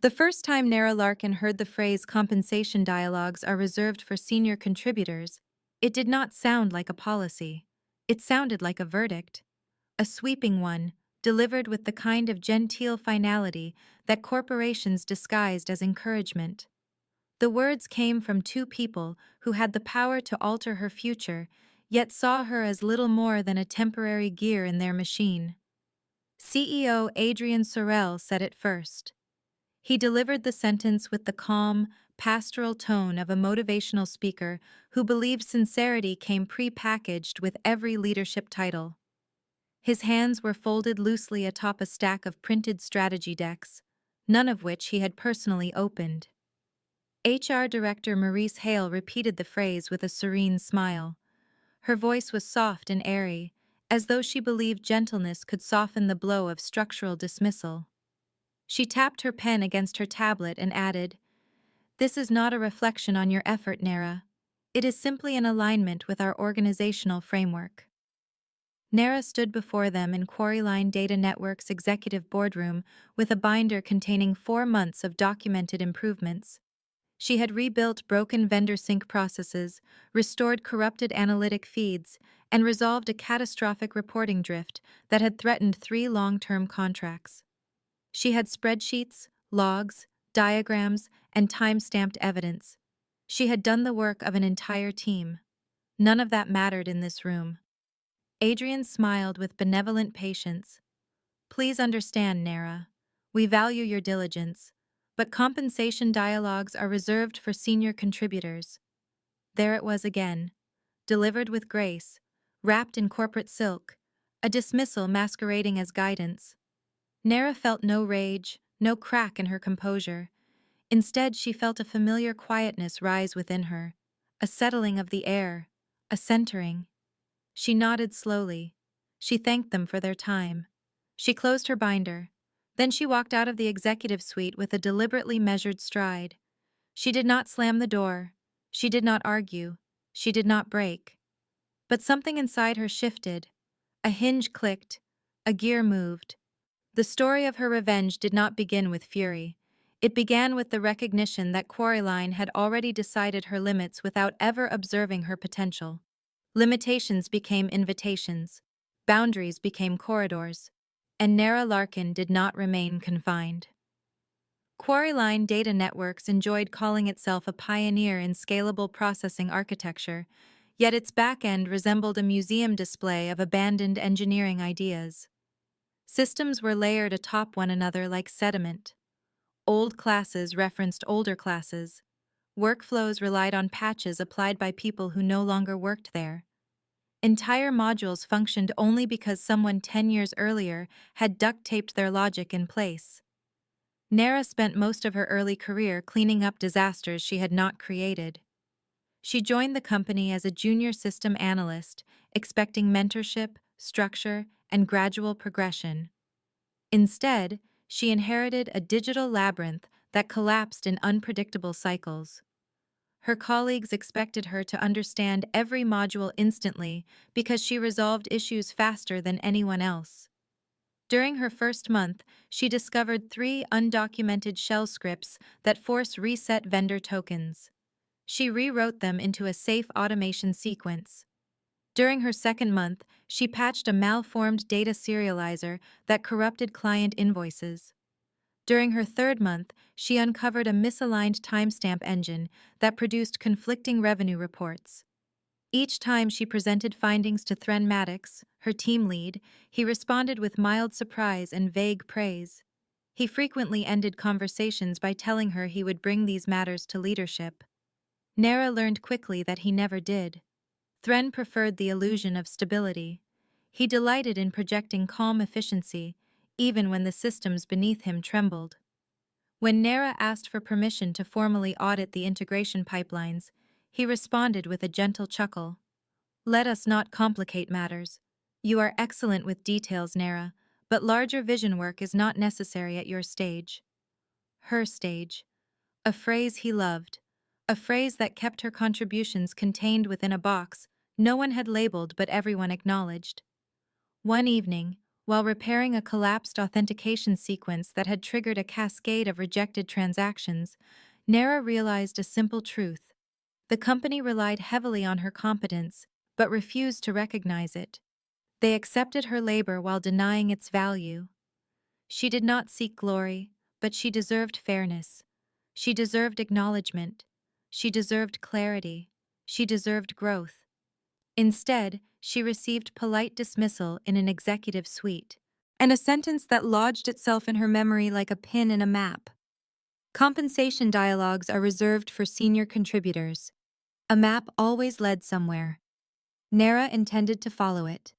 The first time Nara Larkin heard the phrase compensation dialogues are reserved for senior contributors, it did not sound like a policy. It sounded like a verdict, a sweeping one, delivered with the kind of genteel finality that corporations disguised as encouragement. The words came from two people who had the power to alter her future, yet saw her as little more than a temporary gear in their machine. CEO Adrian Sorrell said it first. He delivered the sentence with the calm, pastoral tone of a motivational speaker who believed sincerity came pre-packaged with every leadership title. His hands were folded loosely atop a stack of printed strategy decks, none of which he had personally opened. HR Director Maurice Hale repeated the phrase with a serene smile. Her voice was soft and airy, as though she believed gentleness could soften the blow of structural dismissal. She tapped her pen against her tablet and added, "This is not a reflection on your effort, Nara. It is simply an alignment with our organizational framework." Nara stood before them in Quarryline Data Network's executive boardroom with a binder containing 4 months of documented improvements. She had rebuilt broken vendor sync processes, restored corrupted analytic feeds, and resolved a catastrophic reporting drift that had threatened 3 long-term contracts. She had spreadsheets, logs, diagrams, and time-stamped evidence. She had done the work of an entire team. None of that mattered in this room. Adrian smiled with benevolent patience. "Please understand, Nara. We value your diligence, but compensation dialogues are reserved for senior contributors." There it was again, delivered with grace, wrapped in corporate silk, a dismissal masquerading as guidance. Nara felt no rage, no crack in her composure. Instead, she felt a familiar quietness rise within her, a settling of the air, a centering. She nodded slowly. She thanked them for their time. She closed her binder. Then she walked out of the executive suite with a deliberately measured stride. She did not slam the door. She did not argue. She did not break. But something inside her shifted. A hinge clicked. A gear moved. The story of her revenge did not begin with fury. It began with the recognition that Quarryline had already decided her limits without ever observing her potential. Limitations became invitations. Boundaries became corridors. And Nara Larkin did not remain confined. Quarryline Data Networks enjoyed calling itself a pioneer in scalable processing architecture, yet its back-end resembled a museum display of abandoned engineering ideas. Systems were layered atop one another like sediment. Old classes referenced older classes. Workflows relied on patches applied by people who no longer worked there. Entire modules functioned only because someone 10 years earlier had duct-taped their logic in place. Nara spent most of her early career cleaning up disasters she had not created. She joined the company as a junior system analyst, expecting mentorship, structure, and gradual progression. Instead, she inherited a digital labyrinth that collapsed in unpredictable cycles. Her colleagues expected her to understand every module instantly because she resolved issues faster than anyone else. During her first month, she discovered 3 undocumented shell scripts that force reset vendor tokens. She rewrote them into a safe automation sequence. During her second month, she patched a malformed data serializer that corrupted client invoices. During her third month, she uncovered a misaligned timestamp engine that produced conflicting revenue reports. Each time she presented findings to Thren Maddox, her team lead, he responded with mild surprise and vague praise. He frequently ended conversations by telling her he would bring these matters to leadership. Nara learned quickly that he never did. Thren preferred the illusion of stability. He delighted in projecting calm efficiency, even when the systems beneath him trembled. When Nara asked for permission to formally audit the integration pipelines, he responded with a gentle chuckle. "Let us not complicate matters. You are excellent with details, Nara, but larger vision work is not necessary at your stage." Her stage. A phrase he loved. A phrase that kept her contributions contained within a box no one had labeled but everyone acknowledged. One evening, While repairing a collapsed authentication sequence that had triggered a cascade of rejected transactions, Nara realized a simple truth. The company relied heavily on her competence, but refused to recognize it. They accepted her labor while denying its value. She did not seek glory, but she deserved fairness. She deserved acknowledgement. She deserved clarity. She deserved growth. Instead, she received polite dismissal in an executive suite, and a sentence that lodged itself in her memory like a pin in a map. Compensation dialogues are reserved for senior contributors. A map always led somewhere. Nara intended to follow it.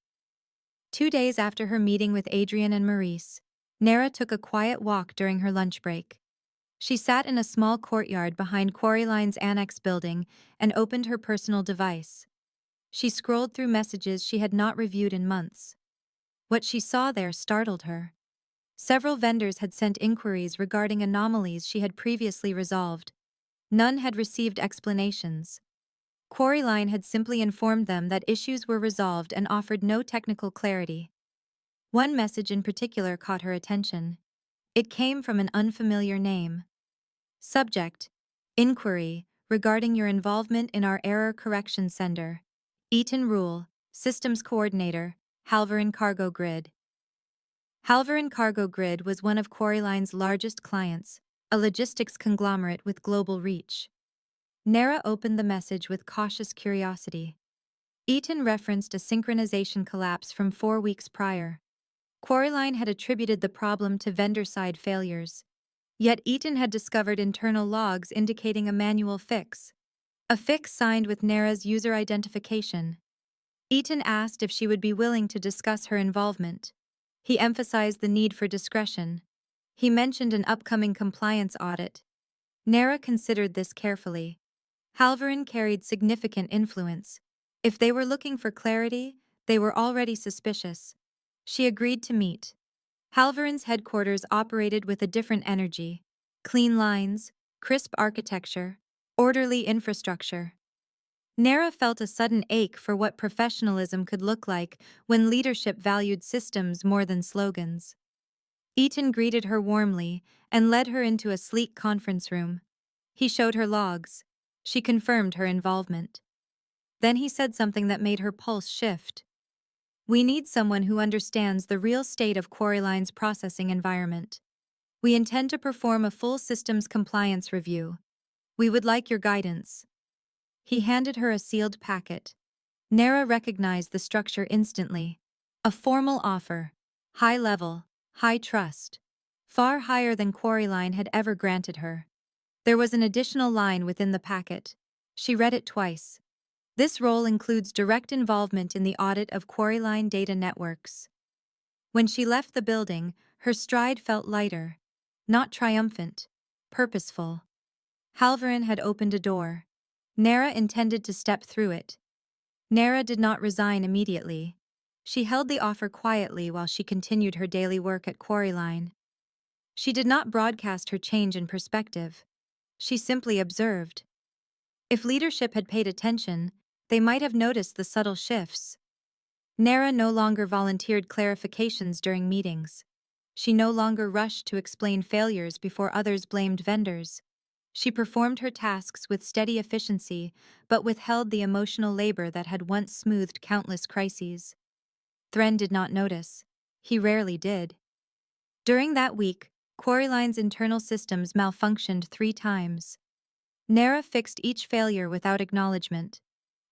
2 days after her meeting with Adrian and Maurice, Nara took a quiet walk during her lunch break. She sat in a small courtyard behind Quarryline's annex building and opened her personal device. She scrolled through messages she had not reviewed in months. What she saw there startled her. Several vendors had sent inquiries regarding anomalies she had previously resolved. None had received explanations. Quarryline had simply informed them that issues were resolved and offered no technical clarity. One message in particular caught her attention. It came from an unfamiliar name. Subject: Inquiry regarding your involvement in our error correction sender. Eaton Rule, Systems Coordinator, Halverin Cargo Grid. Halverin Cargo Grid was one of Quarryline's largest clients, a logistics conglomerate with global reach. Nara opened the message with cautious curiosity. Eaton referenced a synchronization collapse from 4 weeks prior. Quarryline had attributed the problem to vendor-side failures. Yet Eaton had discovered internal logs indicating a manual fix. A fix signed with Nara's user identification. Eaton asked if she would be willing to discuss her involvement. He emphasized the need for discretion. He mentioned an upcoming compliance audit. Nara considered this carefully. Halverin carried significant influence. If they were looking for clarity, they were already suspicious. She agreed to meet. Halverin's headquarters operated with a different energy. Clean lines, crisp architecture, orderly infrastructure. Nara felt a sudden ache for what professionalism could look like when leadership valued systems more than slogans. Eaton greeted her warmly and led her into a sleek conference room. He showed her logs. She confirmed her involvement. Then he said something that made her pulse shift. We need someone who understands the real state of Quarryline's processing environment. We intend to perform a full systems compliance review. We would like your guidance. He handed her a sealed packet. Nara recognized the structure instantly. A formal offer. High level, high trust. Far higher than Quarryline had ever granted her. There was an additional line within the packet. She read it twice. This role includes direct involvement in the audit of Quarryline data networks. When she left the building, her stride felt lighter. Not triumphant. Purposeful. Halverin had opened a door. Nara intended to step through it. Nara did not resign immediately. She held the offer quietly while she continued her daily work at Quarryline. She did not broadcast her change in perspective. She simply observed. If leadership had paid attention, they might have noticed the subtle shifts. Nara no longer volunteered clarifications during meetings. She no longer rushed to explain failures before others blamed vendors. She performed her tasks with steady efficiency, but withheld the emotional labor that had once smoothed countless crises. Thren did not notice. He rarely did. During that week, Quarryline's internal systems malfunctioned 3 times. Nara fixed each failure without acknowledgement.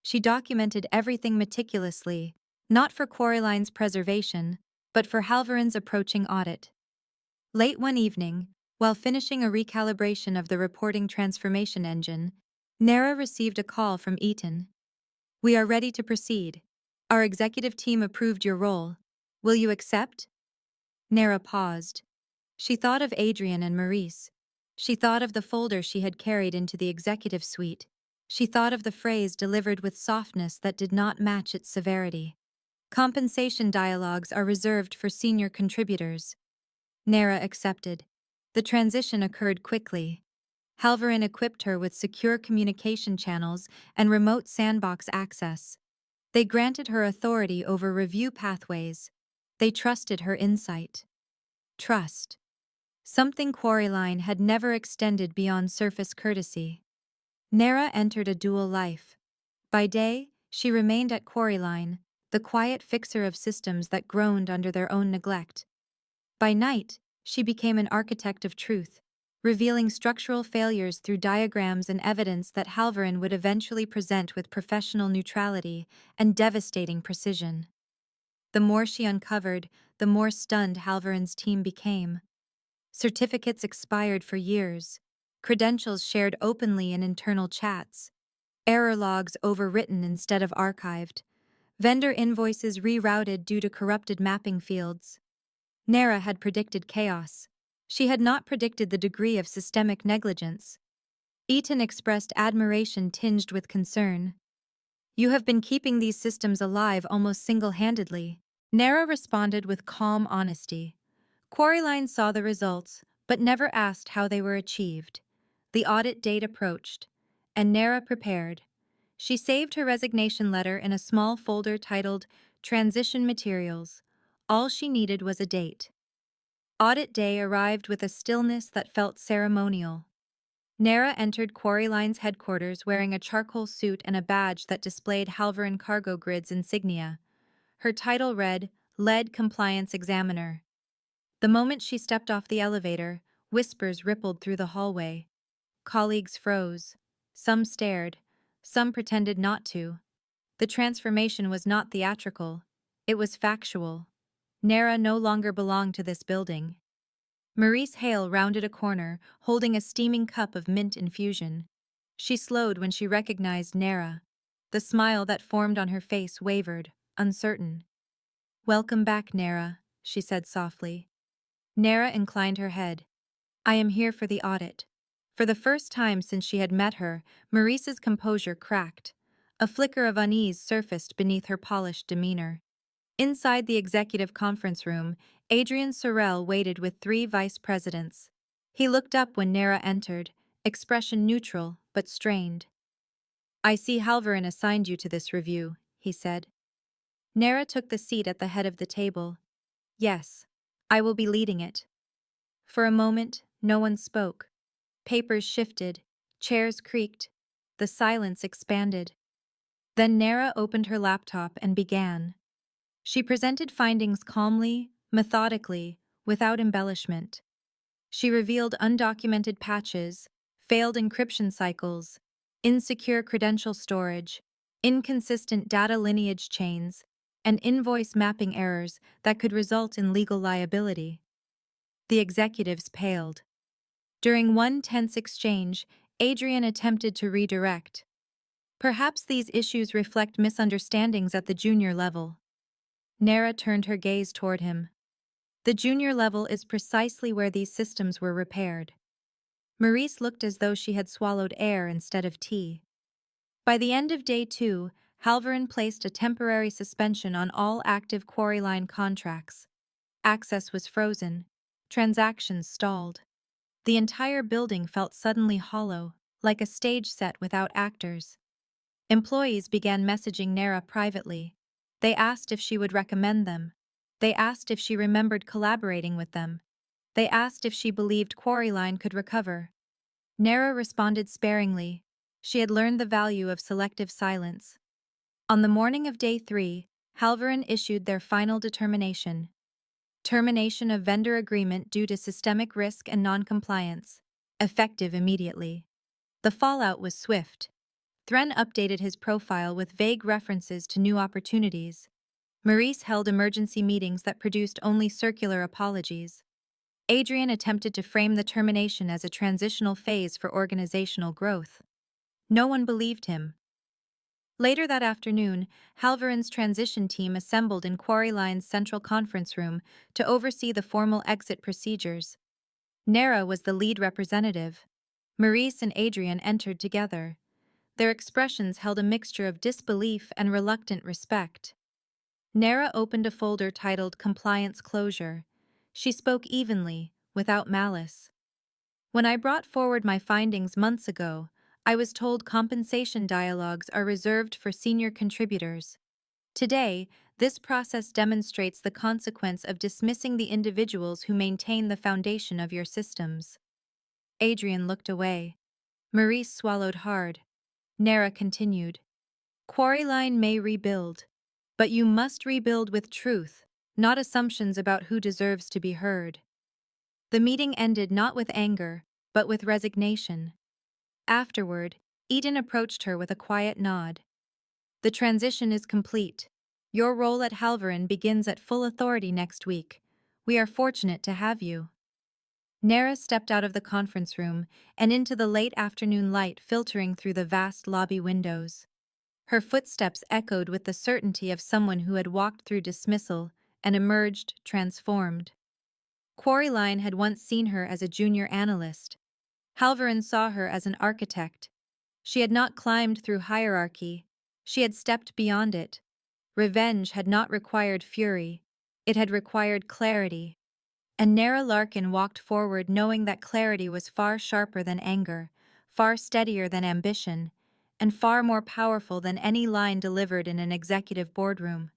She documented everything meticulously, not for Quarryline's preservation, but for Halverin's approaching audit. Late one evening, while finishing a recalibration of the reporting transformation engine, Nara received a call from Eaton. We are ready to proceed. Our executive team approved your role. Will you accept? Nara paused. She thought of Adrian and Maurice. She thought of the folder she had carried into the executive suite. She thought of the phrase delivered with softness that did not match its severity. Compensation dialogues are reserved for senior contributors. Nara accepted. The transition occurred quickly. Halverin equipped her with secure communication channels and remote sandbox access. They granted her authority over review pathways. They trusted her insight. Trust. Something Quarryline had never extended beyond surface courtesy. Nera entered a dual life. By day, she remained at Quarryline, the quiet fixer of systems that groaned under their own neglect. By night, she became an architect of truth, revealing structural failures through diagrams and evidence that Halvarin would eventually present with professional neutrality and devastating precision. The more she uncovered, the more stunned Halvarin's team became. Certificates expired for years, credentials shared openly in internal chats, error logs overwritten instead of archived, vendor invoices rerouted due to corrupted mapping fields. Nera had predicted chaos. She had not predicted the degree of systemic negligence. Eaton expressed admiration tinged with concern. "You have been keeping these systems alive almost single-handedly." Nera responded with calm honesty. Quarryline saw the results, but never asked how they were achieved. The audit date approached, and Nera prepared. She saved her resignation letter in a small folder titled Transition Materials. All she needed was a date. Audit day arrived with a stillness that felt ceremonial. Nera entered Quarryline's headquarters wearing a charcoal suit and a badge that displayed Halvarin Cargo Grid's insignia. Her title read, Lead Compliance Examiner. The moment she stepped off the elevator, whispers rippled through the hallway. Colleagues froze. Some stared. Some pretended not to. The transformation was not theatrical. It was factual. Nera no longer belonged to this building. Maurice Hale rounded a corner, holding a steaming cup of mint infusion. She slowed when she recognized Nera. The smile that formed on her face wavered, uncertain. "Welcome back, Nera," she said softly. Nera inclined her head. "I am here for the audit." For the first time since she had met her, Maurice's composure cracked. A flicker of unease surfaced beneath her polished demeanor. Inside the executive conference room, Adrian Sorrell waited with 3 vice presidents. He looked up when Nera entered, expression neutral but strained. "I see Halvarin assigned you to this review," he said. Nera took the seat at the head of the table. "Yes, I will be leading it." For a moment, no one spoke. Papers shifted, chairs creaked, the silence expanded. Then Nera opened her laptop and began. She presented findings calmly, methodically, without embellishment. She revealed undocumented patches, failed encryption cycles, insecure credential storage, inconsistent data lineage chains, and invoice mapping errors that could result in legal liability. The executives paled. During one tense exchange, Adrian attempted to redirect. "Perhaps these issues reflect misunderstandings at the junior level." Nera turned her gaze toward him. "The junior level is precisely where these systems were repaired." Maurice looked as though she had swallowed air instead of tea. By the end of day 2, Halvarin placed a temporary suspension on all active Quarryline contracts. Access was frozen. Transactions stalled. The entire building felt suddenly hollow, like a stage set without actors. Employees began messaging Nera privately. They asked if she would recommend them. They asked if she remembered collaborating with them. They asked if she believed Quarryline could recover. Nera responded sparingly. She had learned the value of selective silence. On the morning of day 3, Halvarin issued their final determination. Termination of vendor agreement due to systemic risk and noncompliance. Effective immediately. The fallout was swift. Thren updated his profile with vague references to new opportunities. Maurice held emergency meetings that produced only circular apologies. Adrian attempted to frame the termination as a transitional phase for organizational growth. No one believed him. Later that afternoon, Halvarin's transition team assembled in Quarryline's central conference room to oversee the formal exit procedures. Nera was the lead representative. Maurice and Adrian entered together. Their expressions held a mixture of disbelief and reluctant respect. Nera opened a folder titled Compliance Closure. She spoke evenly, without malice. "When I brought forward my findings months ago, I was told compensation dialogues are reserved for senior contributors. Today, This process demonstrates the consequence of dismissing the individuals who maintain the foundation of your systems. Adrian looked away. Maurice swallowed hard. Nara continued. Quarryline may rebuild, but you must rebuild with truth, not assumptions about who deserves to be heard. The meeting ended not with anger, but with resignation. Afterward, Eden approached her with a quiet nod. The transition is complete. Your role at Halverin begins at full authority next week. We are fortunate to have you. Nara stepped out of the conference room and into the late afternoon light filtering through the vast lobby windows. Her footsteps echoed with the certainty of someone who had walked through dismissal and emerged transformed. Quarryline had once seen her as a junior analyst. Halverin saw her as an architect. She had not climbed through hierarchy. She had stepped beyond it. Revenge had not required fury. It had required clarity. And Nara Larkin walked forward knowing that clarity was far sharper than anger, far steadier than ambition, and far more powerful than any line delivered in an executive boardroom.